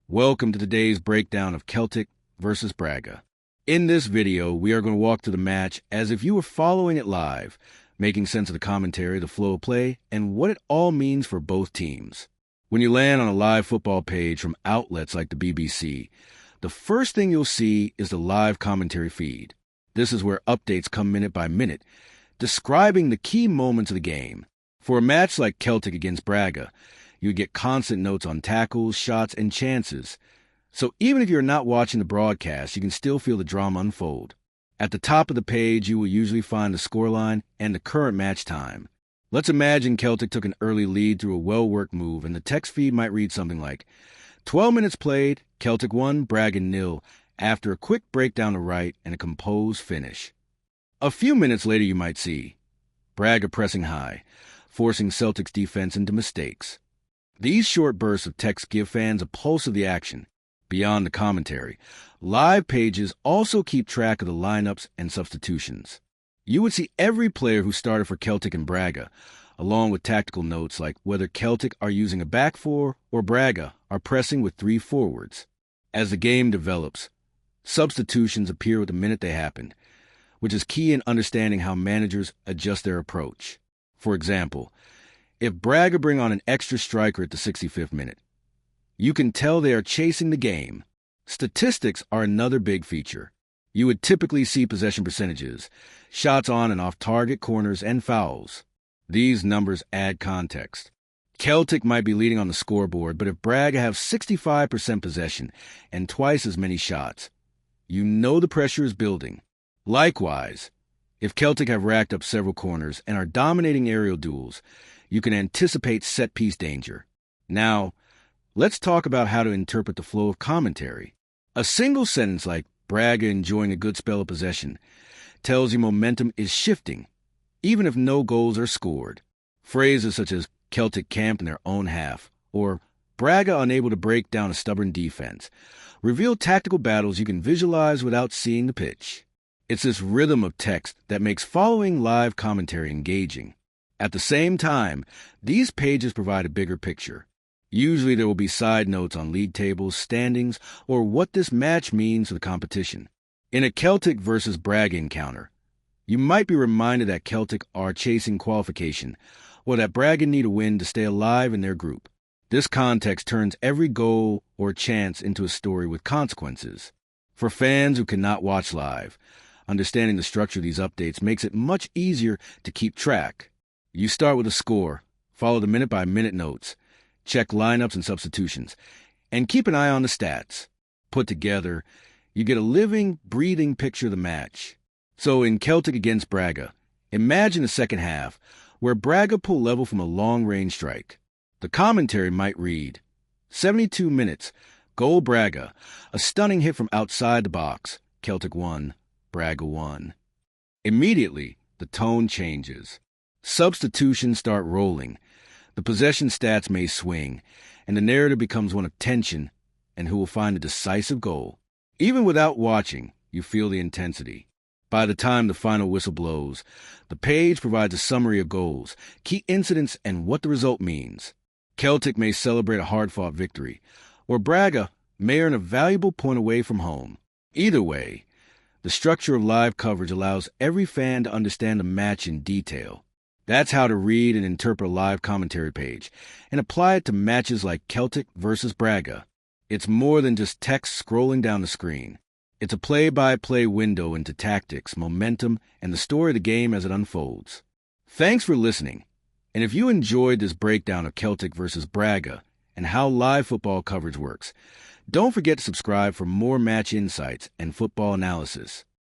Welcome to today's breakdown of Celtic versus Braga. In this video, we are going to walk through the match as if you were following it live, making sense of the commentary, the flow of play, and what it all means for both teams. When you land on a live football page from outlets like the BBC, the first thing you'll see is the live commentary feed. This is where updates come minute by minute, describing the key moments of the game. For a match like Celtic against Braga, you get constant notes on tackles, shots, and chances. So even if you're not watching the broadcast, you can still feel the drama unfold. At the top of the page, you will usually find the scoreline and the current match time. Let's imagine Celtic took an early lead through a well-worked move, and the text feed might read something like, 12 minutes played, Celtic 1, Braga 0, after a quick break down the right and a composed finish. A few minutes later you might see, Braga pressing high, forcing Celtic's defense into mistakes. These short bursts of text give fans a pulse of the action. Beyond the commentary, live pages also keep track of the lineups and substitutions. You would see every player who started for Celtic and Braga, along with tactical notes like whether Celtic are using a back four or Braga are pressing with three forwards. As the game develops, substitutions appear with the minute they happened, which is key in understanding how managers adjust their approach. For example, if Braga bring on an extra striker at the 65th minute, you can tell they are chasing the game. Statistics are another big feature. You would typically see possession percentages, shots on and off target, corners, and fouls. These numbers add context. Celtic might be leading on the scoreboard, but if Braga have 65% possession and twice as many shots, you know the pressure is building. Likewise, if Celtic have racked up several corners and are dominating aerial duels, you can anticipate set-piece danger. Now, let's talk about how to interpret the flow of commentary. A single sentence like Braga enjoying a good spell of possession tells you momentum is shifting, even if no goals are scored. Phrases such as Celtic camped in their own half or Braga unable to break down a stubborn defense reveal tactical battles you can visualize without seeing the pitch. It's this rhythm of text that makes following live commentary engaging. At the same time, these pages provide a bigger picture. Usually there will be side notes on league tables, standings, or what this match means for the competition. In a Celtic versus Braga encounter, you might be reminded that Celtic are chasing qualification, or that Braga need a win to stay alive in their group. This context turns every goal or chance into a story with consequences. For fans who cannot watch live, understanding the structure of these updates makes it much easier to keep track. You start with a score, follow the minute-by-minute notes, check lineups and substitutions, and keep an eye on the stats. Put together, you get a living, breathing picture of the match. So in Celtic against Braga, imagine the second half, where Braga pull level from a long-range strike. The commentary might read, 72 minutes, goal Braga, a stunning hit from outside the box, Celtic 1, Braga 1. Immediately, the tone changes. Substitutions start rolling. The possession stats may swing, and the narrative becomes one of tension and who will find a decisive goal. Even without watching, you feel the intensity. By the time the final whistle blows, the page provides a summary of goals, key incidents, and what the result means. Celtic may celebrate a hard-fought victory, or Braga may earn a valuable point away from home. Either way, the structure of live coverage allows every fan to understand the match in detail. That's how to read and interpret a live commentary page and apply it to matches like Celtic versus Braga. It's more than just text scrolling down the screen. It's a play-by-play window into tactics, momentum, and the story of the game as it unfolds. Thanks for listening. And if you enjoyed this breakdown of Celtic versus Braga and how live football coverage works, don't forget to subscribe for more match insights and football analysis.